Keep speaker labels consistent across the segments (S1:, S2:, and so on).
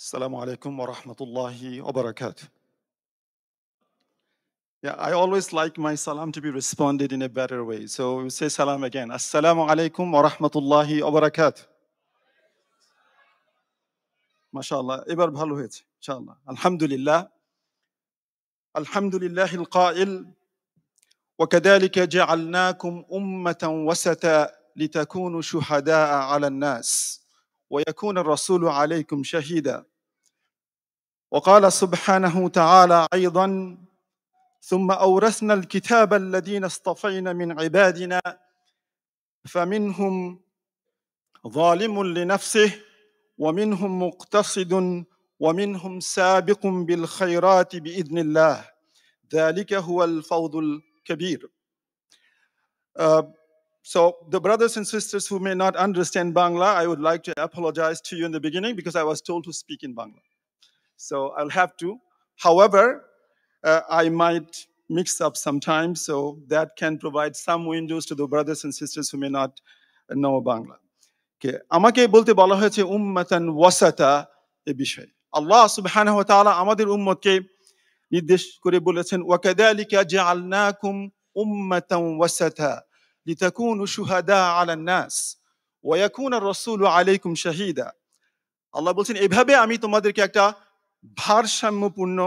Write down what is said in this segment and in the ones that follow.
S1: Assalamu alaikum wa rahmatullahi wa barakatuh. Yeah, I always like my salam to be responded in a better way. So we say salam again. Assalamu alaikum wa rahmatullahi wa barakatuh. MashaAllah. এবার ভালো হয়েছে ইনশাআল্লাহ আলহামদুলিল্লাহ আলহামদুলিল্লাহিল কাইল وكذلك جعلناكم أمة وسطا لتكونوا شهداء على الناس ويكون الرسول عليكم شهيدا وقال سبحانه تعالى أيضا ثم أورثنا الكتاب الذين اصطفينا من عبادنا فمنهم ظالم لنفسه ومنهم مقتصد ومنهم سابق بالخيرات بإذن الله ذلك هو الفوز الكبير. So the brothers and sisters who may not understand Bangla, I would like to apologize to you in the beginning because I was told to speak in Bangla. So I'll have to. However, I might mix up sometimes, so that can provide some windows to the brothers and sisters who may not know Bangla. Okay. আমাকে বলতে বলা হয়েছে উম্মাতান ওয়াসাতা এই বিষয়ে আল্লাহ সুবহানাহু ওয়া তাআলা আমাদের উম্মতকে নির্দেশ করে বলেছেন ওয়াকাযালিকা জাআলনাকুম উম্মাতান ওয়াসাতা লিতাকুনু শুহাদা আলান নাস ওয়া ইয়াকুনা আর-রাসূলু আলাইকুম শাহীদা। আল্লাহ বলছেন এভাবে আমি তোমাদেরকে একটা ভারসাম্যপূর্ণ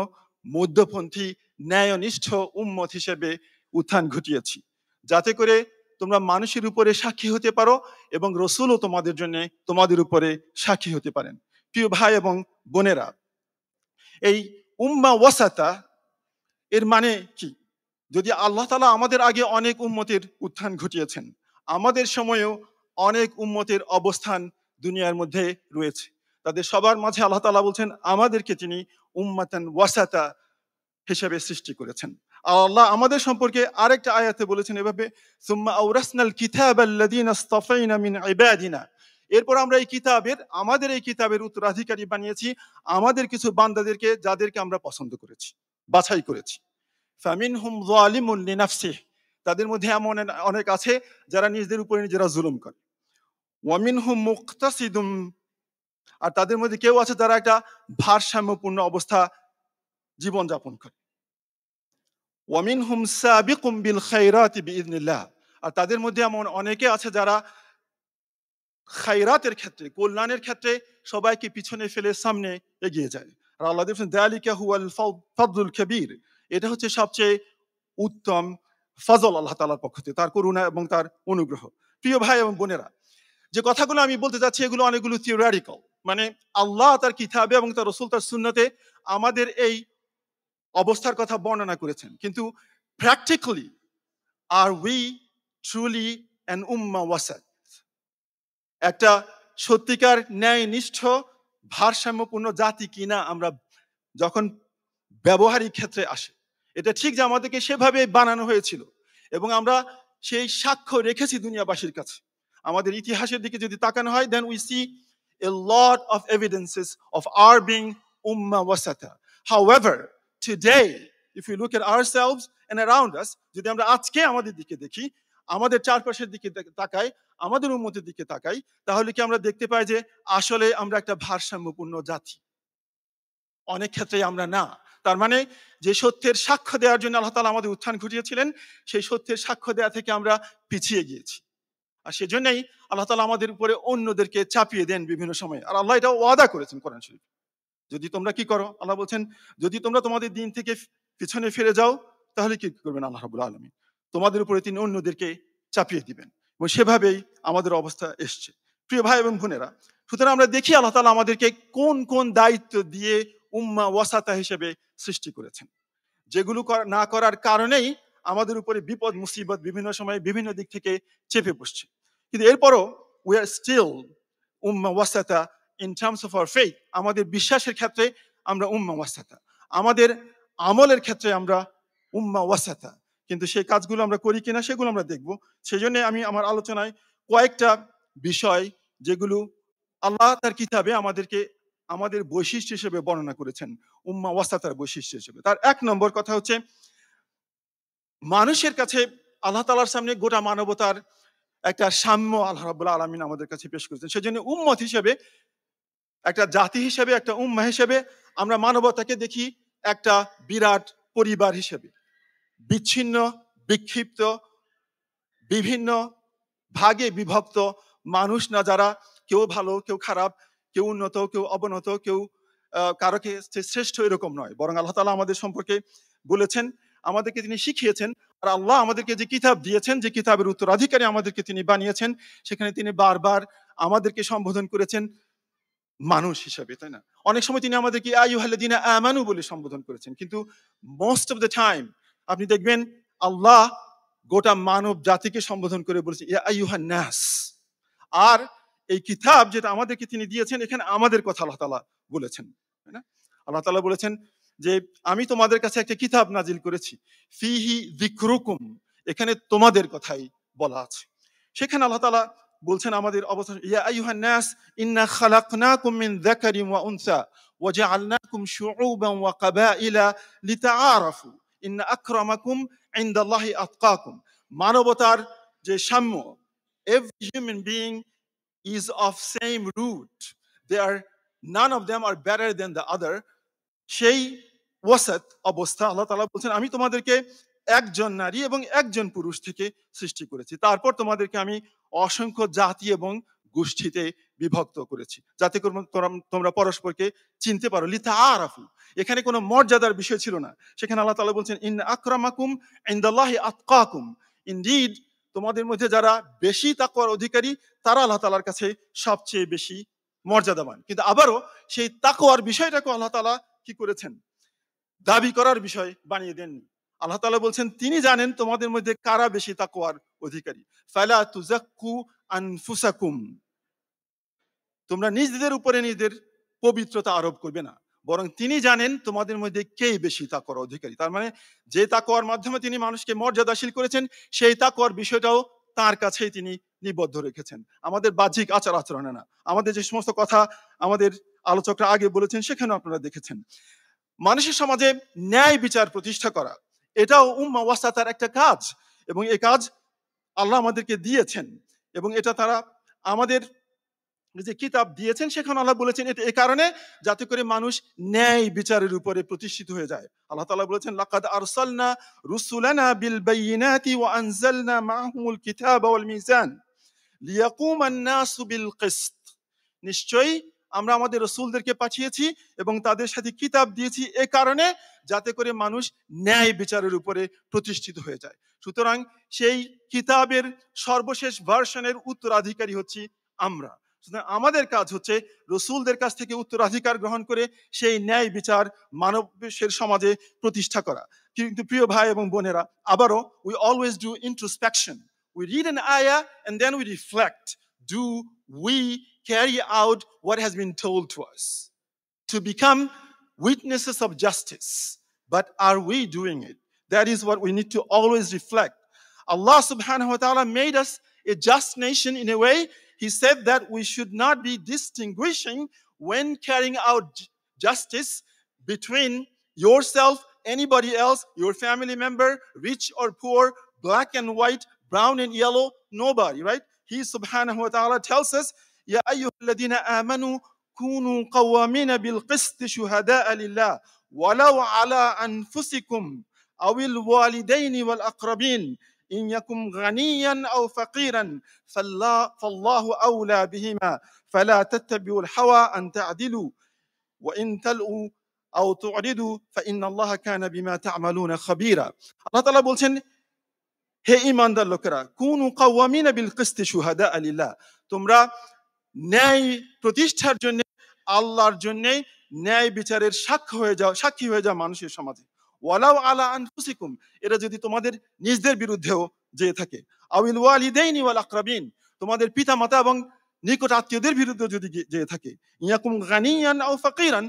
S1: মধ্যপন্থী ন্যায়নিষ্ঠ উম্মত হিসেবে উত্থান ঘটিয়েছি যাতে করে তোমরা মানুষের উপরে সাক্ষী হতে পারো এবং রসুলও তোমাদের জন্য তোমাদের উপরে সাক্ষী হতে পারেন। প্রিয় ভাই এবং বোনেরা, এই উম্মা ওয়াসাতা এর মানে কি? যদি আল্লাহ তাআলা আমাদের আগে অনেক উম্মতের উত্থান ঘটিয়েছেন, আমাদের সময়েও অনেক উম্মতের অবস্থান দুনিয়ার মধ্যে রয়েছে, তাদের সবার মাঝে আল্লাহ তাআলা বলছেন আমাদেরকে তিনি উম্মাতান ওয়াসাতা হিসেবে সৃষ্টি করেছেন। আল্লাহ আমাদের সম্পর্কে আরেকটা আয়াতে বলেছেন এভাবে সুম্মা আওরাসনাল কিতাবাল্লাযীনা ইসতাফাইনা মিন ইবাদিনা, এরপর আমরা আমাদের এই কিতাবের উত্তরাধিকারী বানিয়েছি আমাদের কিছু বান্দাদেরকে যাদেরকে আমরা পছন্দ করেছি, বাছাই করেছি। ফামিনহুম যালিমুন লিনাফসিহি, তাদের মধ্যে এমন অনেক আছে যারা নিজেদের উপরে নিজেরা জুলুম করে। ওয়া মিনহুম মুকতাসিদুম, আর তাদের মধ্যে কেউ আছে যারা একটা ভারসাম্যপূর্ণ অবস্থা জীবন যাপন করে। ওয়ামিনহুম সাবিকুম বিল খায়রাতি বিইذনিল্লাহ, আর তাদের মধ্যে এমন অনেকে আছে যারা খায়রাতের ক্ষেত্রে, কল্যাণের ক্ষেত্রে সবাইকে পিছনে ফেলে সামনে এগিয়ে যায়। আর আল্লাহ বলেন যালিকা হুয়াল ফাদলুল কাবীর, এটা হচ্ছে সবচেয়ে উত্তম ফজল আল্লাহ তাআলার পক্ষ থেকে, তার করুণা এবং তার অনুগ্রহ। প্রিয় ভাই এবং বোনেরা, যে কথাগুলো আমি বলতে যাচ্ছি এগুলো অনেকগুলো থিওরিটিক্যাল, মানে আল্লাহ তার কিতাবে এবং তার রাসূল তার সুন্নতে আমাদের এই অবস্থার কথা বর্ণনা করেছেন, কিন্তু practically are we truly an উম্মা ওয়াসাত, একটা সত্যিকার ন্যায়নিষ্ঠ ভারসাম্যপূর্ণ জাতি কিনা আমরা যখন ব্যবহারিক ক্ষেত্রে আসে, এটা ঠিক যে আমাদেরকে সেভাবে বানানো হয়েছিল এবং আমরা সেই সাক্ষ্য রেখেছি দুনিয়াবাসীর কাছে। আমাদের ইতিহাসের দিকে যদি তাকানো হয়, then we see a lot of evidences of our being ummah wasata. However, today, if we look at ourselves and around us, যদি আমরা আজকে আমাদের দিকে দেখি, আমাদের চারপাশের দিকে তাকাই, আমাদের উম্মতের দিকে তাকাই, তাহলে কি আমরা দেখতে পাই যে আসলে আমরা একটা ভারসাম্যপূর্ণ জাতি? অনেক ক্ষেত্রে আমরা না। তার মানে যে সত্যের সাক্ষ্য দেওয়ার জন্য আল্লাহ তাআলা আমাদের উত্থান ঘটিয়েছিলেন, সেই সত্যের সাক্ষ্য দেওয়া থেকে আমরা পিছিয়ে গিয়েছি। আর সেজন্যই আল্লাহ তাআলা আমাদের উপরে অন্যদেরকে চাপিয়ে দেন বিভিন্ন সময়ে। আর আল্লাহ এটা ওয়াদা করেছেন কোরআন শরীফ, যদি তোমরা কি করো, আল্লাহ বলছেন যদি তোমরা তোমাদের দিন থেকে পিছনে ফিরে যাও তাহলে কি করবেন আল্লাহ রাব্বুল আলামিন, তোমাদের উপরে তিনি অন্যদেরকে চাপিয়ে দিবেন, এবং সেভাবেই আমাদের অবস্থা এসছে। প্রিয় ভাই এবং বোনেরা, সুতরাং আমরা দেখি আল্লাহ তাআলা আমাদেরকে কোন কোন দায়িত্ব দিয়ে উম্মা ওয়াসাতা হিসেবে সৃষ্টি করেছেন, যেগুলো না করার কারণেই আমাদের উপরে বিপদ মুসিবত বিভিন্ন সময় বিভিন্ন দিক থেকে চেপে বসছে। কিন্তু এরপরও উই আর স্টিল উম্মা ওয়াসাতা in terms of our faith, আমাদের বিশ্বাসের ক্ষেত্রে আমরা উম্মা ওয়াসাতা, আমাদের আমলের ক্ষেত্রে আমরা উম্মা ওয়াসাতা, কিন্তু সেই কাজগুলো আমরা করি কিনা সেগুলো আমরা দেখব। সেই জন্য আমি আমার আলোচনায় কয়েকটা বিষয় যেগুলো আল্লাহ তার কিতাবে আমাদেরকে আমাদের বৈশিষ্ট্য হিসেবে বর্ণনা করেছেন, উম্মা ওয়াসাতার বৈশিষ্ট্য হিসেবে। তার এক নম্বর কথা হচ্ছে মানুষের কাছে আল্লাহ তাআলার সামনে গোটা মানবতার একটা সাম্য আল্লাহ রাব্বুল আলামিন আমাদের কাছে পেশ করেছেন। সেজন্য উম্মত হিসেবে একটা জাতি হিসেবে, একটা উম্মাহ হিসেবে আমরা মানবতাকে দেখি একটা বিরাট পরিবার হিসেবে, বিচ্ছিন্ন, বিক্ষিপ্ত, বিভিন্ন ভাগে বিভক্ত মানুষ না, যারা কেউ ভালো, কেউ খারাপ, কেউ উন্নত, কেউ অবনত, কেউ কারোকে শ্রেষ্ঠ এরকম নয়, বরং আল্লাহ তাআলা আমাদের সম্পর্কে বলেছেন, আমাদেরকে তিনি শিখিয়েছেন। আর আল্লাহ আমাদেরকে যে কিতাব দিয়েছেন, যে কিতাবের উত্তরাধিকারী আমাদেরকে তিনি বানিয়েছেন, সেখানে তিনি বারবার আমাদেরকে সম্বোধন করেছেন মানুষ হিসেবে, তাই না? অনেক সময় তিনি আমাদেরকে আইয়ুহাল্লাযীনা আমানু বলে সম্বোধন করেছেন, কিন্তু মোস্ট অফ দ্য টাইম আপনি দেখবেন আল্লাহ গোটা মানব জাতিকে সম্বোধন করে বলেছেন ইয়া আইয়ুহান নাস। আর এই কিতাব যেটা আমাদেরকে তিনি দিয়েছেন, এখানে আমাদের কথা আল্লাহ তাআলা বলেছেন, তাই না? আল্লাহ তাআলা বলেছেন যে আমি তোমাদের কাছে একটা কিতাব নাজিল করেছি, ফিহি যিকরুকুম, এখানে তোমাদের কথাই বলা আছে। সেখানে আল্লাহ তাআলা বলছেন আমাদের অবস্থা, ইয়া আইয়ুহান নাস ইন্না খালাকনাকুম মিন যাকারিন ওয়া উনসা ওয়া জাআলনাকুম শুউবান ওয়া কাবাইলা লিতাআরাফু ইন্না আকরামাকুম ইনদাল্লাহি আতকাকুম। মানবতার যে সাম্য, every human being is of same root, they are, none of them are better than the other, সেই ওয়াসাত অবস্থা আল্লাহ তাআলা বলছেন আমি তোমাদেরকে একজন নারী এবং একজন পুরুষ থেকে সৃষ্টি করেছি, তারপর তোমাদেরকে আমি অসংখ্য জাতি এবং গোষ্ঠীতে বিভক্ত করেছি, যাতে করে তোমরা পরস্পরকে চিনতে পারো। লিতাআরাফু, এখানে কোনো মর্যাদার বিষয় ছিল না। সেখানে আল্লাহ তাআলা বলছেন ইন্না আকরামাকুম ইনদাল্লাহি আতকাকুম, ইনডিড তোমাদের মধ্যে যারা বেশি তাকওয়ার অধিকারী, তারা আল্লাহ তাআলার কাছে সবচেয়ে বেশি মর্যাদাবান। কিন্তু আবারও সেই তাকওয়ার বিষয়টাকে আল্লাহ তাআলা কি করেছেন? দাবি করার বিষয় বানিয়ে দেননি। আল্লাহ তাআলা বলছেন তিনি জানেন তোমাদের মধ্যে কারা বেশি তাকওয়ার অধিকারী। ফালা তুযাক্কু আনফুসাকুম, তোমরা নিজেদের উপরে নিজেদের পবিত্রতা আরোপ করবে না, বরং তিনি জানেন তোমাদের মধ্যে কে বেশি তাকওয়ার অধিকারী। তার মানে যে তাকওয়ার মাধ্যমে তিনি মানুষকে মর্যাদাশীল করেছেন, সেই তাকওয়ার বিষয়টাও তার কাছেই তিনি নিবদ্ধ রেখেছেন। আমাদের বাহ্যিক আচার আচরণে না, আমাদের যে সমস্ত কথা আমাদের আলোচকরা আগে বলেছেন সেখানেও আপনারা দেখেছেন। মানুষের সমাজে ন্যায় বিচার প্রতিষ্ঠা করা, এটাও উম্মাহ ওয়াসাতার একটা কাজ, এবং এই কাজ আল্লাহ আমাদেরকে দিয়েছেন, এবং এটা তারা আমাদের যে কিতাব দিয়েছেন সেখানে আল্লাহ বলেছেন এটা এই কারণে যাতে করে মানুষ ন্যায় বিচারের উপরে প্রতিষ্ঠিত হয়ে যায়। আল্লাহ তাআলা বলেছেন লাকাদ আরসালনা রুসুলানা বিল বাইয়িনাতি ওয়া আনজালনা মাআহুমুল কিতাবা ওয়াল মিজান লিয়াকুমান নাসু বিল কিসত, নিশ্চয়ই আমরা আমাদের রাসূলদেরকে পাঠিয়েছি এবং তাদের সাথে কিতাব দিয়েছি এই কারণে যাতে করে মানুষ ন্যায় বিচারের উপরে প্রতিষ্ঠিত হয়ে যায়। সুতরাং সেই কিতাবের সর্বশেষ ভার্সনের উত্তরাধিকারী হচ্ছি আমরা। সুতরাং আমাদের কাজ হচ্ছে রসুলদের কাছ থেকে উত্তরাধিকার গ্রহণ করে সেই ন্যায় বিচার মানবের সমাজে প্রতিষ্ঠা করা। কিন্তু প্রিয় ভাই এবং বোনেরা, আবারও we always do introspection. We read an ayah and then we reflect. Do we carry out what has been told to us to become witnesses of justice? But are we doing it? That is what we need to always reflect. Allah subhanahu wa ta'ala made us a just nation in a way. He said that we should not be distinguishing when carrying out justice between yourself, anybody else, your family member, rich or poor, black and white, brown and yellow, nobody, right? He subhanahu wa ta'ala tells us, Ya ayyuhalladhina amanu kunu qawwamina bil qist shuhada'a lillah walau ala anfusikum awil walidaini wal aqrabin إن يكن غنيا أو فقيرا فالله أولى بهما فلا تتبعوا الهوى أن تعدلوا وإن تلؤوا أو تعرضوا فإن الله كان بما تعملون خبيرا। আল্লাহ তাআলা বলছেন হে ঈমানদার লোকেরা, কুনু কাওয়ামিনা বিল কিসতি শুহাদা লিল্লাহ, তোমরা ন্যায় প্রতিষ্ঠার জন্য আল্লাহর জন্য ন্যায় বিচারের সাক্ষী হয়ে যাও মানুষের সমাজে। ওয়ালাউ আলা আনফুসিকুম, এটা যদি তোমাদের নিজেদের বিরুদ্ধেও যেয়ে থাকে। আউল ওয়ালিদাইনি ওয়াল আকরাবিন, তোমাদের পিতামাতা এবং নিকট আত্মীয়দের বিরুদ্ধে যদি যেয়ে থাকে। ইয়াকুম গানিয়ান আও ফাকিরান,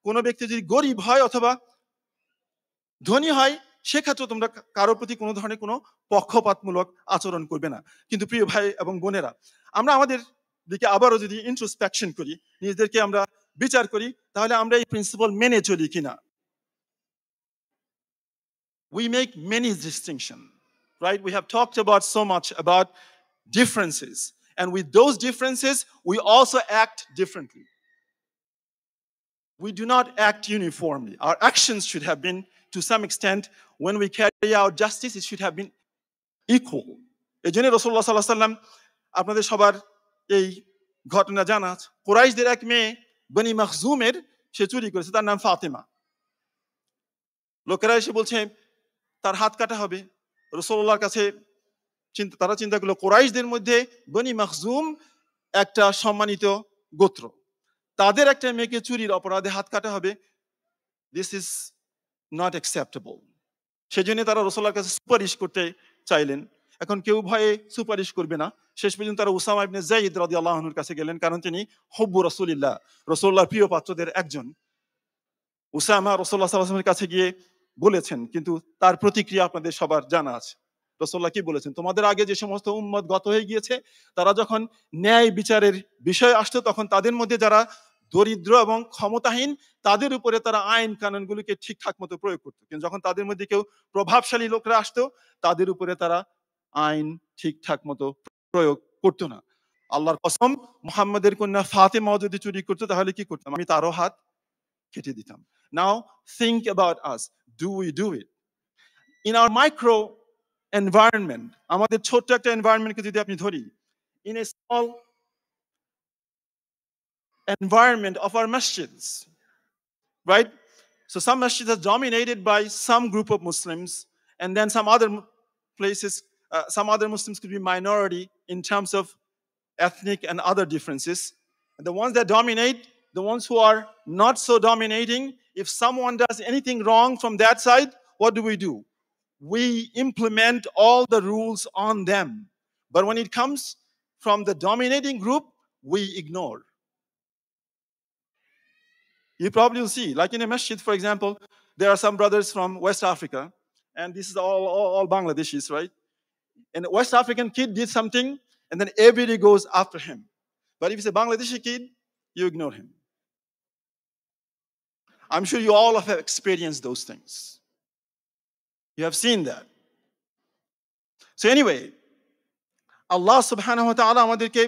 S1: কোন ব্যক্তি যদি গরিব হয় অথবা ধনী হয়, সেক্ষেত্রে তোমরা কারোর প্রতি কোনো ধরনের কোনো পক্ষপাতমূলক আচরণ করবে না। কিন্তু প্রিয় ভাই এবং বোনেরা, আমরা আমাদের দিকে আবারও যদি ইন্ট্রোস্পেকশন করি, নিজেদেরকে আমরা বিচার করি, তাহলে আমরা এই প্রিন্সিপাল মেনে চলি কিনা। We make many distinctions, right? We have talked about so much about differences, and with those differences we also act differently. we do not act uniformly. Our actions should have been, to some extent, when we carry out justice, it should have been equal. এই জন্য রাসূলুল্লাহ সাল্লাল্লাহু আলাইহি ওয়াসাল্লাম, আপনাদের সবার এই ঘটনা জানা আছে, কুরাইশদের এক মেয়ে বনি মাখজুমের, সে চুরি করেছে, তার নাম ফাতেমা। লোকেরা এসে বলছে তার হাত কাটা হবে। রাসূলুল্লাহর কাছে তারা চিন্তা করলো কুরাইশদের মধ্যে বনি মাখজুম একটা সম্মানিত গোত্র, তাদের একটা মেয়েকে চুরির অপরাধে হাত কাটা হবে, দিস ইজ নট অ্যাকসেপ্টেবল। সেজন্য তারা রাসূলুল্লাহর কাছে সুপারিশ করতে চাইলেন। এখন কেউ ভয়ে সুপারিশ করবে না। শেষ পর্যন্ত তারা উসামা ইবনে যায়েদ রাদিয়াল্লাহু আনহুর কাছে গেলেন, কারণ তিনি হুব্বু রাসূলিল্লাহ, রাসূলুল্লাহর প্রিয় পাত্রদের একজন। উসামা রাসূলুল্লাহ সাল্লাল্লাহু আলাইহি ওয়াসাল্লামের কাছে গিয়ে বলেছেন, কিন্তু তার প্রতিক্রিয়া আপনাদের সবার জানা আছে। রাসূলুল্লাহ কি বলেছেন? তোমাদের আগে যে সমস্ত উম্মত গত হয়ে গিয়েছে, তারা যখন ন্যায় বিচারের বিষয় আসতো, তখন তাদের মধ্যে যারা দরিদ্র এবং ক্ষমতাহীন, তাদের উপরে তারা আইন কানুনগুলোকে ঠিকঠাক মতো প্রয়োগ করতো। কিন্তু যখন তাদের মধ্যে কেউ প্রভাবশালী লোকরা আসতো, তাদের উপরে তারা আইন ঠিকঠাক মতো প্রয়োগ করতো না। আল্লাহর কসম, মুহাম্মাদের কন্যা ফাতেমাও যদি চুরি করতো, তাহলে কি করতাম? আমি তারও হাত কেটে দিতাম। Now think about us. Do we do it? In our micro environment, আমাদের ছোট্ট একটা এনভায়রনমেন্টকে যদি আপনি ধরি, in a small environment of our masjids, right? So some masjids are dominated by some group of Muslims, and then some other places, some other Muslims could be minority in terms of ethnic and other differences. And the ones that dominate, the ones who are not so dominating, if someone does anything wrong from that side, what do? We implement all the rules on them. But when it comes from the dominating group, we ignore. You probably will see, like in a masjid, for example, there are some brothers from West Africa, and this is all Bangladeshis, right? And a West African kid did something, and then everybody goes after him. But if it's a Bangladeshi kid, you ignore him. I'm sure you all have experienced those things. You have seen that. So anyway, Allah subhanahu wa ta'ala আমাদেরকে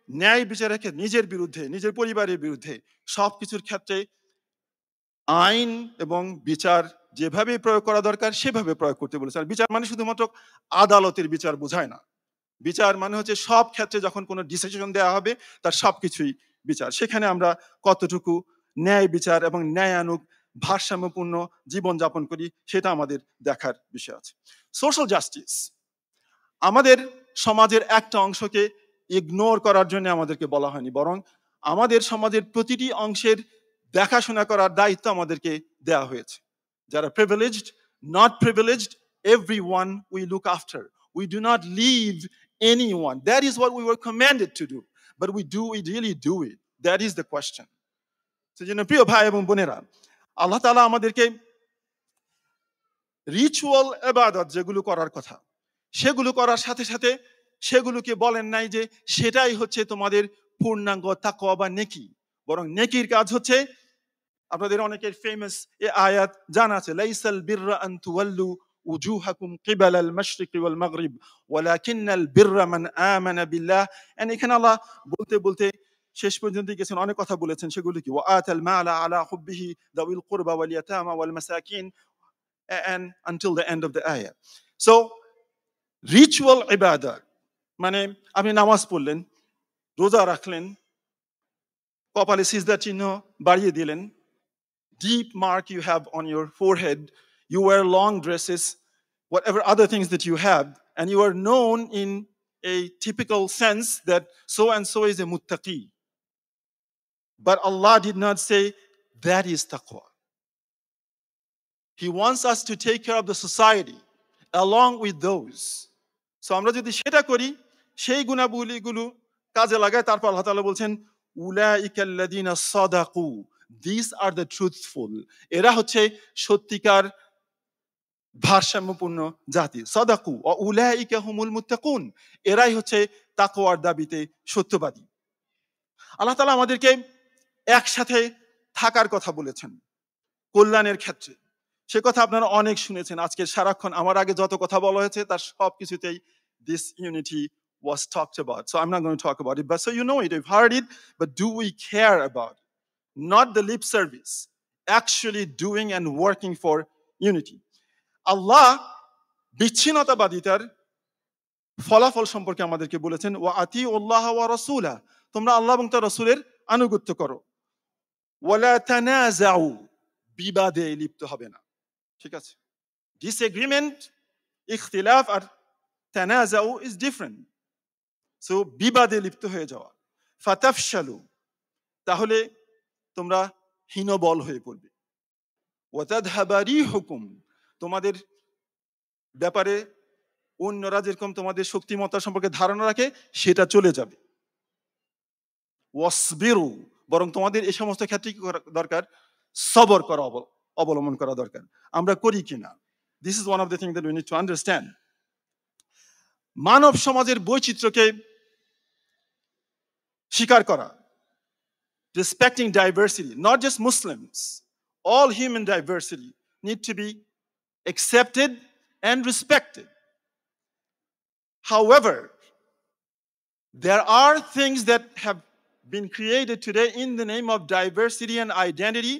S1: ন্যায় বিচারের ক্ষেত্রে, নিজের বিরুদ্ধে, নিজের পরিবারের বিরুদ্ধে সবকিছুর ক্ষেত্রে আইন এবং বিচার যেভাবে প্রয়োগ করা দরকার সেভাবে প্রয়োগ করতে বলেছে। আর বিচার মানে শুধুমাত্র আদালতের বিচার বোঝায় না। বিচার মানে হচ্ছে সব ক্ষেত্রে যখন কোনো ডিসিশন দেওয়া হবে, তার সবকিছুই বিচার। সেখানে আমরা কতটুকু ন্যায় বিচার এবং ন্যায়ানুগ ভারসাম্যপূর্ণ জীবনযাপন করি, সেটা আমাদের দেখার বিষয় আছে। সোশ্যাল জাস্টিস, আমাদের সমাজের একটা অংশকে ইগনোর করার জন্য আমাদেরকে বলা হয়নি, বরং আমাদের সমাজের প্রতিটি অংশের দেখাশোনা করার দায়িত্ব আমাদেরকে দেওয়া হয়েছে। যারা privileged, not privileged, everyone we look after. We do not leave anyone. That is what we were commanded to do. But we really do it? That is the question. সেজন্য প্রিয় ভাই এবং বোনেরা, আল্লাহ তাআলা আমাদেরকে রিচুয়াল ইবাদত যেগুলো করার কথা, সেগুলো করার সাথে সাথে সেগুলোকে বলেন নাই যে সেটাই হচ্ছে তোমাদের পূর্ণাঙ্গ তাকওয়া বা নেকি, বরং নেকির কাজ হচ্ছে, আপনাদের অনেকের ফেমাস এই আয়াত জানা আছে, লাইসাল বিররা আন তুওয়াল্লু উজুহাকুম কিবালাল মাশরিকি ওয়াল মাগরিব ওয়ালাকিন্নাল বিররা মান আমানা বিল্লাহ। এন্ড এখানে আল্লাহ বলতে বলতে শেষ পর্যন্ত গেছেন, অনেক কথা বলেছেন। সেগুলো কি? ওয়া আতাল মালা আলা হুব্বিহি দাউল কুরবা ওয়াল ইয়াতামা ওয়াল মাসাকিন, and until the end of the ayah. So ritual ইবাদত মানে আপনি নামাজ পড়লেন, রোজা রাখলেন, কপালে সিজদা চিহ্ন বাড়িয়ে দিলেন, deep mark you have on your forehead, you wear long dresses, whatever other things that you have, and you are known in a typical sense that so and so is a muttaqi. But Allah did not say that is taqwa. He wants us to take care of the society along with those. So আমরা যদি সেটা করি, সেই গুণাবলীগুলো কাজে লাগাই, তারপর আল্লাহ তাআলা বলছেন উলাইকাল্লাযীনা সাদাকু, these are the truthful, এরা হচ্ছে সত্যিকার ভারসাম্যপূর্ণ জাতি। সাদাকু ওয়া উলাইকা হুমুল মুত্তাকুন, এরাই হচ্ছে তাকওয়ার দাবিতে সত্যবাদী। আল্লাহ তাআলা আমাদেরকে একসাথে থাকার কথা বলেছেন কল্যাণের ক্ষেত্রে। সে কথা আপনারা অনেক শুনেছেন। আজকে সারাক্ষণ আমার আগে যত কথা বলা হয়েছে তার সব কিছুতেই this unity was talked about. So I'm not going to talk about it, but so you know it, you've heard it, but do we care about it? not the lip service, actually doing and working for unity. আল্লাহ বিচ্ছিন্নতাবাদিতার ফলাফল সম্পর্কে আমাদেরকে বলেছেন, ওয়া আতিউল্লাহ ওয়া রাসূলা, তোমরা আল্লাহ এবং তার রাসূলের আনুগত্য করো। ওয়ালা তানাযাউ, বিবাদে লিপ্ত হবে না। ঠিক আছে, ডিসএগ্রিমেন্ট, ইখতিলাফ আর তানাযাউ ইজ ডিফারেন্ট। সো বিবাদে লিপ্ত হয়ে যাওয়া। ফাতাফশালু, তাহলে তোমরা হীনবল হয়ে পড়বে। ওয়াতাদহাবা রিহুকুম, তোমাদের ব্যাপারে অন্যরা যেরকম তোমাদের শক্তিমত্তা সম্পর্কে ধারণা রাখে সেটা চলে যাবে। ওয়াসবিরু, বরং তোমাদের এই সমস্ত ক্ষেত্রে কি করা দরকার? সবর করা, অবলম্বন করা দরকার। আমরা করি কিনা? This is one of the thing that we need to understand. মানব সমাজের বৈচিত্র্যকে স্বীকার করা, respecting diversity, not just Muslims, all human diversity need to be accepted and respected. However, there are things that have been created today in the name of diversity and identity,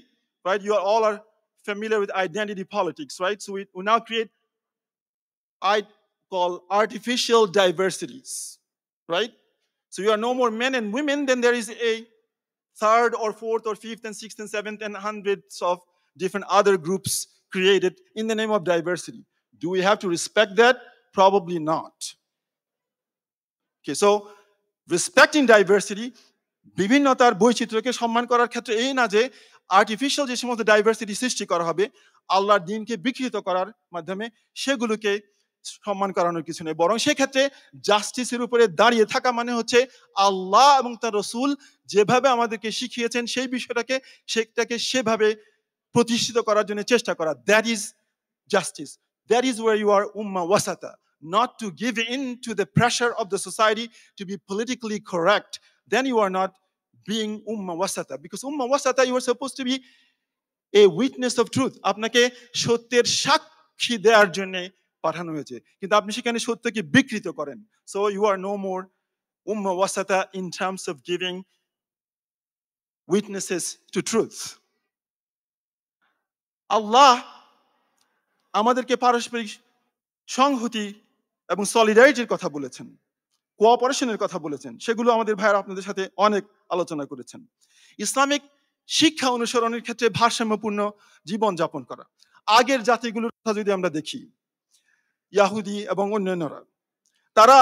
S1: right? You all are familiar with identity politics, right? So we now create, I call, artificial diversities, right? So you are no more men and women, then there is a third or fourth or fifth and sixth and seventh and hundreds of different other groups created in the name of diversity. Do we have to respect that? Probably not. Okay, so respecting diversity, বিভিন্নতার বৈচিত্র্যকে সম্মান করার ক্ষেত্রে এই না যে artificial যে সমস্ত diversity সৃষ্টি করা হবে আল্লাহর দ্বীনকে বিকৃত করার মাধ্যমে সেগুলোকে সম্মান করানোর কিছু নেই, বরং সেক্ষেত্রে জাস্টিসের উপরে দাঁড়িয়ে থাকা মানে হচ্ছে আল্লাহ এবং তার রসুল যেভাবে আমাদেরকে শিখিয়েছেন সেই বিষয়টাকে সেভাবে প্রতিষ্ঠিত করার জন্য চেষ্টা করা। That is justice, that is where you are উম্মাহ ওয়াসাতা, not to give in to the pressure of the society to be politically correct. Then you are not being ummah wasata, because ummah wasata, you are supposed to be a witness of truth. আপনাকে সত্যের সাক্ষী দেওয়ার জন্য পাঠানো হয়েছে, কিন্তু আপনি সেখানে সত্যকে বিকৃত করেন। So you are no more ummah wasata in terms of giving witnesses to truth. আল্লাহ আমাদেরকে পারস্পরিক সংহতি এবং সলিডারিটির কথা বলেছেন, কোঅপারেশনের কথা বলেছেন, সেগুলো আমাদের ভাইয়েরা আপনাদের সাথে অনেক আলোচনা করেছেন। ইসলামিক শিক্ষা অনুসরণের ক্ষেত্রে ভারসাম্যপূর্ণ জীবনযাপন করা। আগের জাতিগুলোর কথা যদি আমরা দেখি, ইয়াহুদি এবং অন্যান্যরা, তারা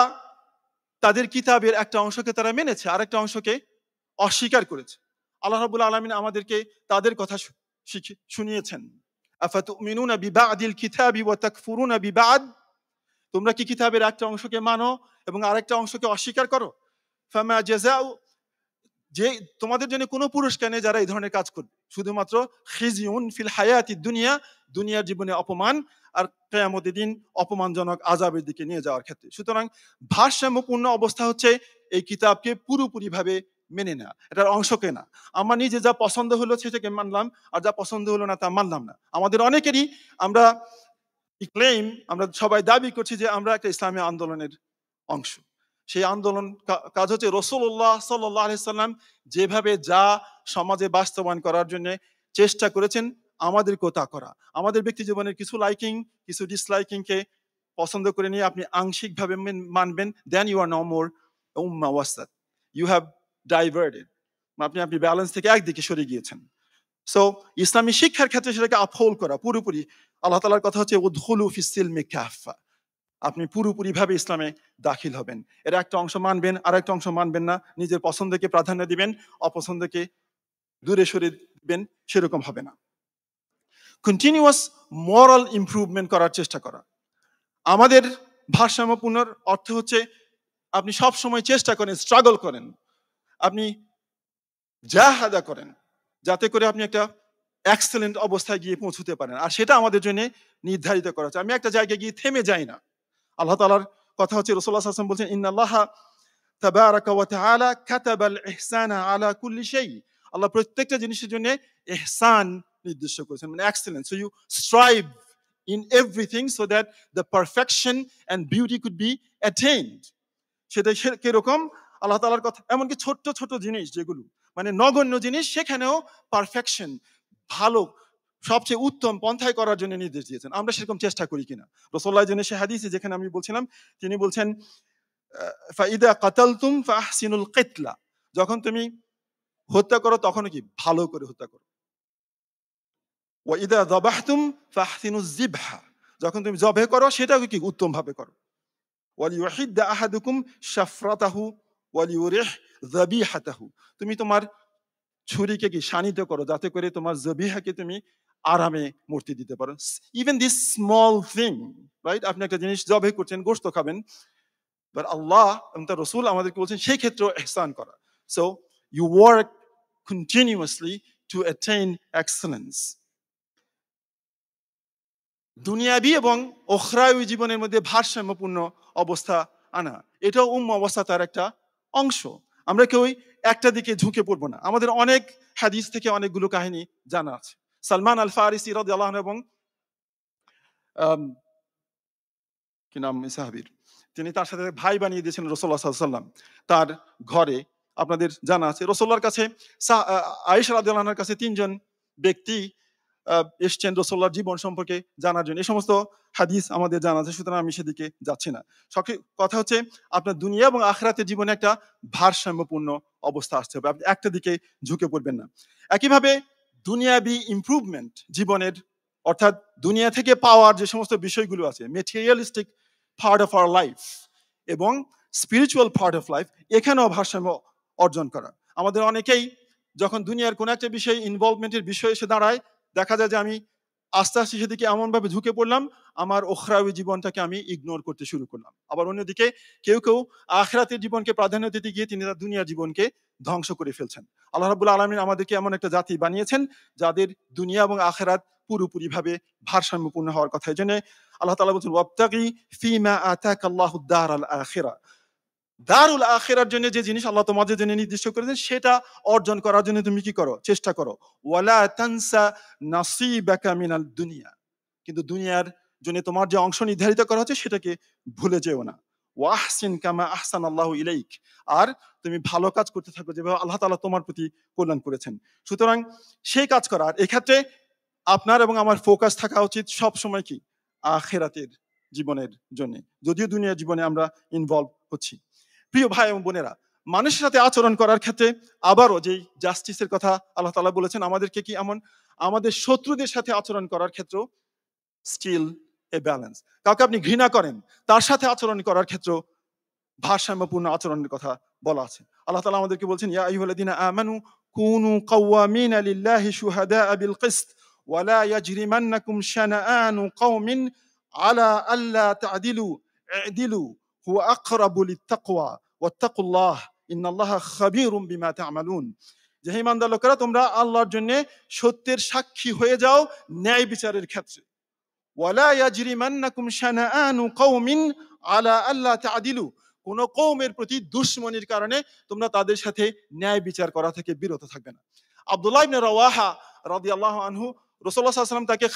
S1: তাদের কিতাবের একটা অংশকে তারা মেনেছে, আরেকটা অংশকে অস্বীকার করেছে। আল্লাহ রাব্বুল আলামিন আমাদেরকে তাদের কথা শুনিয়েছেন। আফাতুমিনুনা বিবাদিল কিতাবি ওয়া তাকফুরুনা বিবাদ, তোমরা কি কিতাবের একটা অংশকে মানো এবং আরেকটা অংশকে অস্বীকার করো? ফামা জাযাউ, যে তোমাদের জন্য কোনো পুরস্কার নেই যারা এই ধরনের কাজ করবে, শুধুমাত্র খিজিউন ফিল হায়াতিদ দুনিয়া, দুনিয়ার জীবনে অপমান, আর কিয়ামতের দিন অপমানজনক আযাবের দিকে নিয়ে যাওয়ার ক্ষেত্রে। সুতরাং ভারসাম্যপূর্ণ অবস্থা হচ্ছে এই কিতাবকে পুরোপুরিভাবে মেনে নেওয়া, এটার অংশকে না। আমার নিজে যা পছন্দ হলো সেটাকে মানলাম, আর যা পছন্দ হলো না তা মানলাম না। আমাদের অনেকেরই আমরা ক্লেম, আমরা সবাই দাবি করছি যে আমরা একটা ইসলামী আন্দোলনের অংশ। সেই আন্দোলন কাজ হচ্ছে রাসূলুল্লাহ সাল্লাল্লাহু আলাইহি সাল্লাম যেভাবে যা সমাজে বাস্তবায়ন করার জন্য চেষ্টা করেছেন আমাদেরকেও তা করা। আমাদের ব্যক্তি জীবনের কিছু লাইকিং, কিছু ডিসলাইকিংকে পছন্দ করে নিয়ে আপনি আংশিকভাবে মানবেন, then you are no more উম্মাহ ওয়াসাত, ইউ হ্যাভ ডাইভার্টেড, আপনি ব্যালেন্স থেকে একদিকে সরে গিয়েছেন। সো ইসলামী শিক্ষার ক্ষেত্রে সেটাকে আপহোল্ড করা পুরোপুরি। আল্লাহ তাআলার কথা হচ্ছে উদখুলু ফিস সিলমি কাফা, আপনি পুরোপুরি ভাবে ইসলামে দাখিল হবেন। এর একটা অংশ মানবেন, আর একটা অংশ মানবেন না, নিজের পছন্দকে প্রাধান্য দিবেন, অপছন্দকে দূরে সরিয়ে দিবেন, সেরকম হবে না। কন্টিনিউয়াস মরাল ইমপ্রুভমেন্ট করার চেষ্টা করা। আমাদের ভারসাম্যপূর্ণর অর্থ হচ্ছে আপনি সব সময় চেষ্টা করেন, স্ট্রাগল করেন, আপনি জাহাদা করেন, যাতে করে আপনি একটা এক্সেলেন্ট অবস্থায় গিয়ে পৌঁছতে পারেন। আর সেটা আমাদের জন্য নির্ধারিত করা হচ্ছে। আমি একটা জায়গায় গিয়ে থেমে যাই না। আল্লাহ তাআলার কথা হচ্ছে, রাসূলুল্লাহ সাল্লাল্লাহু আলাইহি ওয়াসাল্লাম বলছেন, ইন্নাল্লাহা তাবারাকা ওয়া তাআলা কাতাবাল ইহসানা আলা কুল্লি শাই, আল্লাহ প্রত্যেকটা জিনিসের জন্য ইহসান নির্দিষ্ট করেছেন, মানে excellence. So you strive in everything so that the perfection and beauty could be attained. সেটা কিরকম? আল্লাহ তাআলার কথা, এমনকি ছোট্ট ছোট জিনিস যেগুলো মানে নগণ্য জিনিস সেখানেও পারফেকশন, ভালো, সবচেয়ে উত্তম পন্থায় করার জন্য নির্দেশ দিয়েছেন। আমরা সেরকম চেষ্টা করি কিনা? রাসূলুল্লাহ জন্য সে হাদিসে যেখানে আমি বলছিলাম, তিনি বলছেন ফাইদা কাতালতুম ফাহসিনুল কিতলা, যখন তুমি হত্যা করো তখন কি ভালো করে হত্যা করো। ওয়া ইদা যাবাহতুম ফাহসিনুজ যিবহা, যখন তুমি জবাই করো সেটাকে কি উত্তম ভাবে করো। ওয়ালিউহিদ্দা আহাদুকুম শাফরাতাহু ওয়ালিউরিহ যাবিহাতাহু, তুমি তোমার ছুরিকে কি শানিত করো যাতে করে তোমার জবিহাকে তুমি আরামে মূর্তি দিতে পারো। Even this small thing, right? আপনি একটা জিনিস জবাই করছেন, গোশত খাবেন, বাট আল্লাহ এবং তার রসুল আমাদেরকে বলছেন সেই ক্ষেত্রেও ইহসান করা। So you work continuously to attain excellence. দুনিয়াবি এবং ওখরায়ী জীবনের মধ্যে ভারসাম্যপূর্ণ অবস্থা আনা, এটাও অবস্থা তার একটা অংশ। আমরা কেউই একটা দিকে ঝুঁকে পড়বো না। আমাদের অনেক হাদিস থেকে অনেকগুলো কাহিনী জানা আছে। সালমান আল ফারিসি রাদিয়াল্লাহু আনহু এবং আম, কি নাম সাহাবীর, তিনি তার সাথে ভাই বানিয়ে দিয়েছিলেন রাসূলুল্লাহ সাল্লাল্লাহু আলাইহি ওয়াসাল্লাম তার ঘরে। আপনাদের জানা আছে রাসূলুল্লাহর কাছে আয়েশা রাদিয়াল্লাহু আনহার কাছে তিনজন ব্যক্তি এসছেন রাসূলুল্লাহর জীবন সম্পর্কে জানার জন্য। এই সমস্ত হাদিস আমাদের জানা আছে, সুতরাং আমি সেদিকে যাচ্ছি না। কথা হচ্ছে আপনার দুনিয়া এবং আখিরাতের জীবনে একটা ভারসাম্যপূর্ণ অবস্থা আসতে হবে, আপনি একটা দিকে ঝুঁকে পড়বেন না। একইভাবে দুনিয়াবি ইমপ্রুভমেন্ট জীবনের, অর্থাৎ দুনিয়া থেকে পাওয়ার যে সমস্ত বিষয়গুলো আছে, materialistic part of our life এবং স্পিরিচুয়াল পার্ট অফ লাইফ, এখানেও ভারসাম্য অর্জন করা। আমাদের অনেকেই যখন দুনিয়ার কোনো একটা বিষয়ে ইনভলভমেন্টের বিষয় এসে দাঁড়ায়, দেখা যায় যে আমি আস্তে আস্তে সেদিকে এমনভাবে ঝুঁকে পড়লাম, আমার ওখরাওয়ী জীবনটাকে আমি ইগনোর করতে শুরু করলাম। আবার অন্যদিকে কেউ কেউ আখিরাতের জীবনকে প্রাধান্য দিতে গিয়ে তিনি তার দুনিয়ার জীবনকে ধ্বংস করে ফেলছেন। আল্লাহ রাব্বুল আলামিন আমাদেরকে এমন একটা জাতি বানিয়েছেন যাদের দুনিয়া এবং আখিরাত পুরোপুরি ভাবে ভারসাম্যপূর্ণ হওয়ার কথা। এই জন্য আল্লাহ তাআলা বলছেন ওয়াবতাগি ফিমা আতাকাল্লাহু দারাল আখিরা, দারুল আখিরার জন্য যে জিনিস আল্লাহ তোমাদের জন্য নির্দিষ্ট করেছেন সেটা অর্জন করার জন্য তুমি কি করো? চেষ্টা করো। ওয়ালা তানসা নাসিবাকা মিনাল দুনিয়া, কিন্তু দুনিয়ার জন্য তোমার যে অংশ নির্ধারিত করা হচ্ছে সেটাকে ভুলে যেও না। ওয়াহসিন কামা আহসানাল্লাহু ইলাইক, আর তুমি ভালো কাজ করতে থাকো যেভাবে আল্লাহ তাআলা তোমার প্রতি কল্যাণ করেছেন। সুতরাং সেই কাজ করা। আর এক্ষেত্রে আপনার এবং আমার ফোকাস থাকা উচিত সব সময় কি? আখিরাতের জীবনের জন্য, যদিও দুনিয়ার জীবনে আমরা ইনভলভ হচ্ছি। প্রিয় ভাই এবং বোনেরা, মানুষের সাথে আচরণ করার ক্ষেত্রে আবারও যেই জাস্টিসের কথা আল্লাহ তাআলা বলেছেন, আমাদেরকে কি এমন আমাদের শত্রুদের সাথে আচরণ করার ক্ষেত্রেও স্টিল এ ব্যালেন্স। কাউকে আপনি ঘৃণা করেন, তার সাথে আচরণ করার ক্ষেত্রেও ভারসাম্যপূর্ণ আচরণের কথা বলা আছে। আল্লাহ তাআলা আমাদেরকে বলছেন ইয়া আইয়ুহাল্লাযীনা আমানু কুনু কাওয়ামিনা লিল্লাহি শুহাদাআ বিল কিসত ওয়া লা ইয়াজরিমান্নাকুম শানাআনু কওমিন আলা আল্লা তা'দিলু ই'দিলু হুয়া আকরাবু লিত-তাকওয়া ওয়াত্তাকুল্লাহ ইন্নাল্লাহা খাবীরুম বিমা তা'মালুন। যে হে ঈমানদার লোকেরা, তোমরা আল্লাহর জন্য সত্যের সাক্ষী হয়ে যাও ন্যায় বিচারের ক্ষেত্রে। ওয়ালা ইয়াজরিমান্নাকুম শানাআনু কওমিন আলা আল্লা তা'দিলু, কোন কওমের প্রতি দুশমনির কারণে তোমরা তাদের সাথে ন্যায় বিচার করা থেকে বিরত থাকবে না। আব্দুল্লাহ ইবনে রাওয়াহা রাদিয়াল্লাহু আনহু, রাসূলুল্লাহ সাল্লাল্লাহু আলাইহি ওয়াসাল্লাম তাকে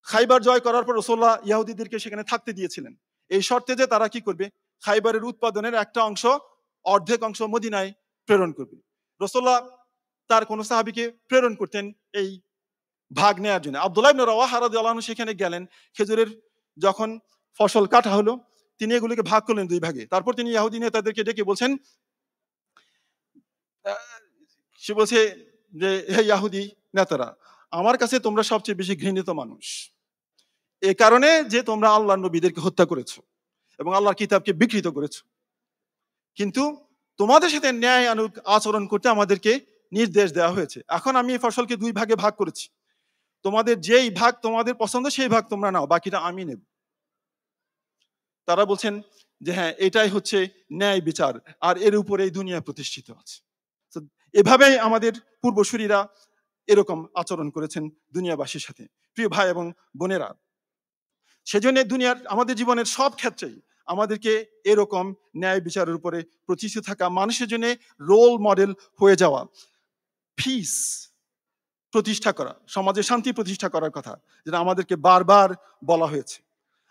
S1: খাইবার জয় করার পর রাসূলুল্লাহ ইহুদিদেরকে সেখানে থাকতে দিয়েছিলেন এই শর্তে যে তারা কি করবে, খাইবারের উৎপাদনের একটা অংশ, অর্ধেক অংশ মদিনায় প্রেরণ করবে। রাসূলুল্লাহ তার কোন সাহাবীকে প্রেরণ করতেন এই ভাগ নেওয়ার জন্য। আব্দুল্লাহ ইবনে রাওয়াহা রাদিয়াল্লাহু আনহু সেখানে গেলেন, খেজুরের যখন ফসল কাটা হলো তিনি এগুলোকে ভাগ করলেন দুই ভাগে। তারপর তিনি ইহুদি নেতাদেরকে ডেকে বলছেন, সে বলছে যে হে ইহুদি নেতারা, আমার কাছে তোমরা সবচেয়ে বেশি ঘৃণিত মানুষ, এ কারণে যে তোমরা আল্লাহর নবীদেরকে হত্যা করেছো এবং আল্লাহর কিতাবকে বিকৃত করেছো, কিন্তু তোমাদের সাথে ন্যায় আচরণ করতে আমাদেরকে নির্দেশ দেওয়া হয়েছে। এখন আমি এই ফসলকে দুই ভাগে ভাগ করেছি, তোমাদের যেই ভাগ তোমাদের পছন্দ সেই ভাগ তোমরা নাও, বাকিটা আমি নেব। তারা বলছেন যে হ্যাঁ, এটাই হচ্ছে ন্যায় বিচার, আর এর উপরে এই দুনিয়া প্রতিষ্ঠিত আছে। তো এভাবেই আমাদের পূর্বসূরীরা এরকম আচরণ করেছেন দুনিয়াবাসীর সাথে। প্রিয় ভাই এবং বোনেরা, সেজন্য দুনিয়ার আমাদের জীবনের সব ক্ষেত্রেই আমাদেরকে এরকম ন্যায় বিচারের উপরে প্রতিষ্ঠিত থাকা, মানুষের জন্য রোল মডেল হয়ে যাওয়া, পিস প্রতিষ্ঠা করা, সমাজে শান্তি প্রতিষ্ঠা করার কথা যেটা আমাদেরকে বারবার বলা হয়েছে।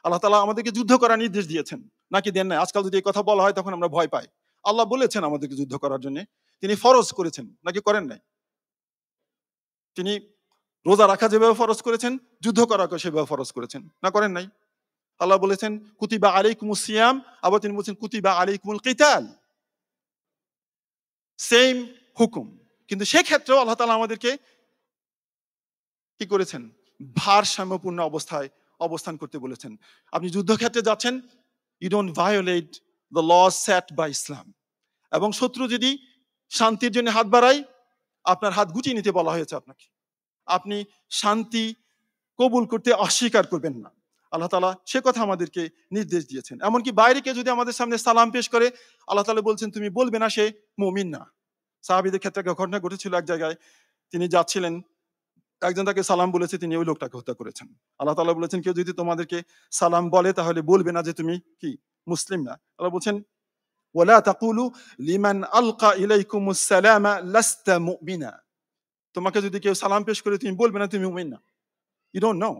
S1: আল্লাহ তাআলা আমাদেরকে যুদ্ধ করার নির্দেশ দিয়েছেন নাকি দেন নাই? আজকাল যদি এই কথা বলা হয় তখন আমরা ভয় পাই। আল্লাহ বলেছেন আমাদেরকে যুদ্ধ করার জন্য, তিনি ফরজ করেছেন নাকি করেন নাই? তিনি রোজা রাখা যেভাবে ফরজ করেছেন, যুদ্ধ করাকে সেভাবে ফরজ করেছেন, না করেন নাই? আল্লাহ বলেছেন কুতিবা আলাইকুমুস সিয়াম, আবার তিনি বলছেন কুতিবা আলাইকুমুল কিতাল, সেম হুকুম। কিন্তু সেক্ষেত্রেও আল্লাহ তাআলা আমাদেরকে কি করেছেন? ভারসাম্যপূর্ণ অবস্থায় অবস্থান করতে বলেছেন। আপনি যুদ্ধক্ষেত্রে যাচ্ছেন, you don't violate the laws set by Islam. এবং শত্রু যদি শান্তির জন্য হাত বাড়ায়, আপনার হাত গুটিয়ে নিতে বলা হয়েছে আপনাকে। আপনি শান্তি কবুল করতে অস্বীকার করবেন না। আল্লাহ তাআলা সে কথা আমাদেরকে নির্দেশ দিয়েছেন। এমনকি বাইরে কেউ যদি আমাদের সামনে সালাম পেশ করে, আল্লাহ তাআলা বলছেন তুমি বলবে না সে মুমিন না। সাহাবীদের ক্ষেত্রে একটা ঘটনা ঘটেছিল এক জায়গায়, তিনি যাচ্ছিলেন, একজন তাকে সালাম বলেছে, তিনি ওই লোকটাকে হত্যা করেছেন। আল্লাহ তাআলা বলেছেন কেউ যদি তোমাদেরকে সালাম বলে তাহলে বলবে না যে তুমি কি মুসলিম না। আল্লাহ বলছেন ওয়ালা তাকুলু লিমান আলকা ইলাইকুমুস সালামা লাস্তা মুমিনা। তোমাকে যদি কেউ সালাম পেশ করে তুমি বলবে না তুমি মুমিন না। You don't know.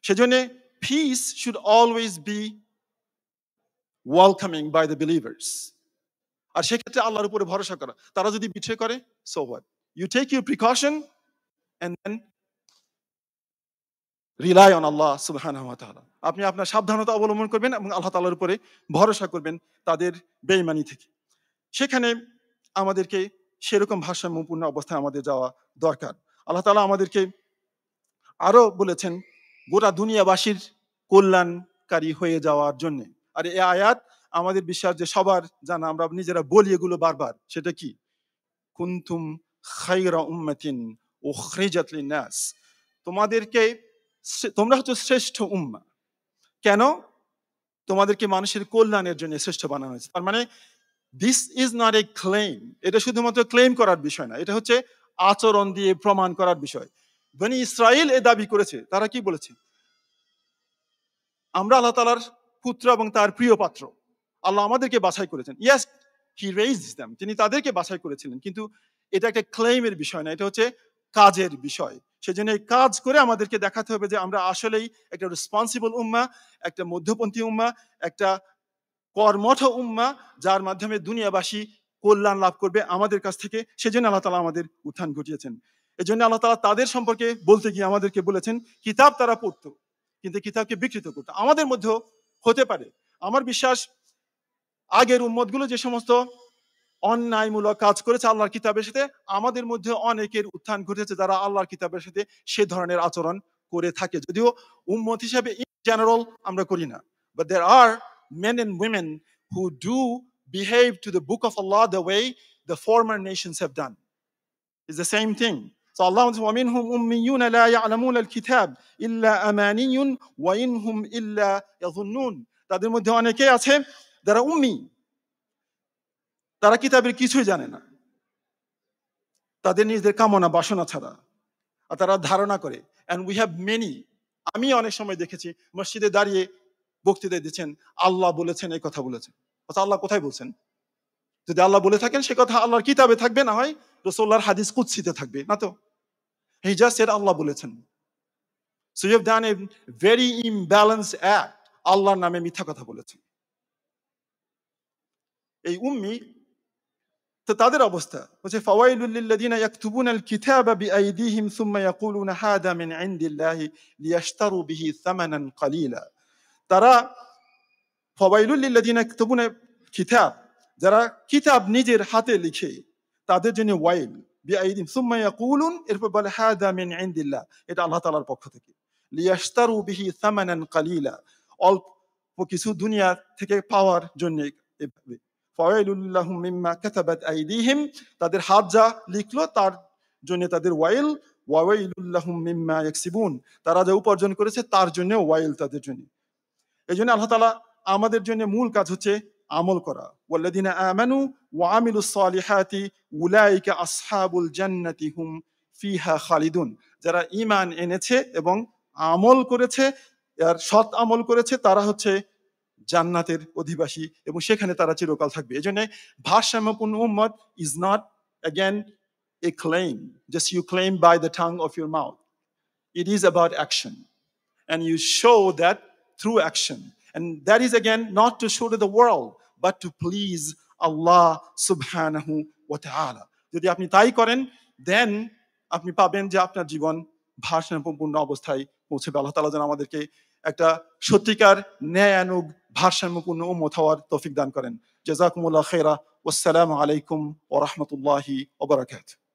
S1: সেজন্য peace should always be welcoming by the believers. আর সেক্ষেত্রে আল্লাহর উপরে ভরসা করা। তারা যদি betray করে, so what? You take your precaution and then rely on Allah subhanahu wa ta'ala. আপনি আপনার সাবধানতা অবলম্বন করবেন এবং আল্লাহ তাআলার উপরে ভরসা করবেন তাদের বেঈমানি থেকে। সেখানে আমাদেরকে সেরকম ভারসাম্যপূর্ণ অবস্থায় আমাদের যাওয়া দরকার। আল্লাহ তাআলা আমাদেরকে আরো বলেছেন গোটা দুনিয়াবাসীর কল্যাণকারী হয়ে যাওয়ার জন্য। আর এই আয়াত আমাদের বিশ্বাস যে সবার জানা, আমরা নিজেরা বলি এগুলো বারবার, সেটা কি? কুনতুম খায়রা উম্মাতিন উখরিজাত লিন-নাস। তোমরা হচ্ছে শ্রেষ্ঠ উম্মাহ। কেন? তোমাদেরকে মানুষের কল্যাণের জন্য শ্রেষ্ঠ বানানো হয়েছে। তার মানে this is not a claim. এটা শুধুমাত্র ক্লেম করার বিষয় না, এটা হচ্ছে আচরণ দিয়ে প্রমাণ করার বিষয়। বনি ইসরাইল এ দাবি করেছে, তারা কি বলেছে? আমরা আল্লাহ তাআলার পুত্র এবং তার প্রিয় পাত্র। আল্লাহ আমাদেরকে বাছাই করেছেন। ইয়েস, হি রেইজড দেম, তিনি তাদেরকে বাছাই করেছিলেন। কিন্তু এটা একটা ক্লেইমের বিষয় না, এটা হচ্ছে কাজের বিষয়। সেজন্য এই কাজ করে আমাদেরকে দেখাতে হবে যে আমরা আসলেই একটা রেসপন্সিবল উম্মাহ, একটা মধ্যপন্থী উম্মাহ, একটা কর্মঠ উম্মাহ, যার মাধ্যমে দুনিয়াবাসী কল্যাণ লাভ করবে আমাদের কাছ থেকে। সেজন্য আল্লাহ তাআলা আমাদের উত্থান ঘটিয়েছেন। এজন্য আল্লাহ তাআলা তাদের সম্পর্কে বলতে গিয়ে আমাদেরকে বলেছেন কিতাব তারা পড়তো কিন্তু কিতাবকে বিকৃত করতো। আমাদের মধ্যেও হতে পারে। আমার বিশ্বাস আগের উম্মতগুলো যে সমস্ত অন্যায়মূলক কাজ করেছে আল্লাহর কিতাবের সাথে, আমাদের মধ্যে অনেকের উত্থান ঘটেছে যারা আল্লাহর কিতাবের সাথে সে ধরনের আচরণ করে থাকে। যদিও উম্মত হিসাবে ইন জেনারেল আমরা করি না, but there are men and women who do behave to the book of Allah the way the former nations have done. It's the same thing. So Allah says, وَمِنْهُمْ أُمِّيُّونَ لَا يَعْلَمُونَ الْكِتَابَ إِلَّا أَمَانِيٌّ وَإِنْ هُمْ إِلَّا يَظُنُّونَ। তাদের মধ্যে অনেকে আছে যারা উম্মি, তারা কিতাবের কিছুই জানে না, তাদের নিজেদের কামনা বাসনা ছাড়া, আর তারা ধারণা করে। and we have many, আমি অনেক সময় দেখেছি মসজিদে দাঁড়িয়ে বক্তৃতা দিচ্ছেন, আল্লাহ বলেছেন, এই কথা বলেছেন। আচ্ছা, আল্লাহ কোথায় বলছেন? যদি আল্লাহ বলে থাকেন সে কথা আল্লাহর কিতাবে থাকবে, না হয় রাসূলুল্লাহর হাদিস কুদসিতে থাকবে, না তো? He just said আল্লাহ বলেছেন। So you have done a very imbalanced act. আল্লাহর নামে মিথ্যা কথা বলেছেন। এই উম্মি, তো তাদের অবস্থা হচ্ছে ফাওয়াইলুল লিল্লাযিনা ইয়াকতুবুনাল কিতাবা বিআইদিহিম সুম্মা ইয়াকুলুনা হাদা মিন ইনদিল্লাহি লিয়াশতারু বিহি সামানান কালিলা। তারা ফাওয়াইলুল লিল্লাযিনা ইয়াকতুবুনা কিতাব, যারা কিতাব নিজের হাতে লিখে, তাদের জন্য ওয়াইল। বিআইদিহিম সুম্মা ইয়াকুলুন, এরপর বলে হাদা মিন ইনদিল্লাহ, এটা আল্লাহ তাআলার পক্ষ থেকে। লিয়াশতারু বিহি সামানান কালিলা, অল্প কিছু দুনিয়া থেকে পাওয়ার জন্য। এভাবে ফাওয়াইলুল লাহুম মিম্মা কাতাবাত আইদিহিম, তাদের হাত যা লিখলো তার জন্য তাদের ওয়াইল। ওয়াইলুল লাহুম মিম্মা ইয়াকসিবুন, তারা যা উপার্জন করেছে তার জন্য ওয়াইল তাদের জন্য। এই জন্য আল্লাহ তাআলা আমাদের জন্য মূল কাজ হচ্ছে আমল করা। ওয়াল্লাযিনা আমানু ওয়া আমিলুস সালিহাতি উলাইকা আসহাবুল জান্নাতি হুম ফিহা খালিদুন। যারা ঈমান এনেছে এবং আমল করেছে, আর সৎ আমল করেছে, তারা হচ্ছে জান্নাতের অধিবাসী এবং সেখানে তারা চিরকাল থাকবে। এজন্য ভারসাম্যপূর্ণ উম্মত is not again a claim, just you claim by the tongue of your mouth. It is about action, and you show that through action, and that is again not to show to the world but to please আল্লাহ সুবহানাহু ওয়া তাআলা। যদি আপনি তাই করেন, দেন আপনি পাবেন যে আপনার জীবন ভারসাম্যপূর্ণ অবস্থায় পৌঁছবে। আল্লাহ তাআলা যেন আমাদেরকে একটা সত্যিকার ন্যায়ানুগ ভারসাম্যপূর্ণ উম্মত হওয়ার তৌফিক দান করেন। জাযাকুমুল্লাহ খাইরা। ওয়াসসালামু আলাইকুম ওয়া রাহমাতুল্লাহি ওয়া বারাকাতুহু।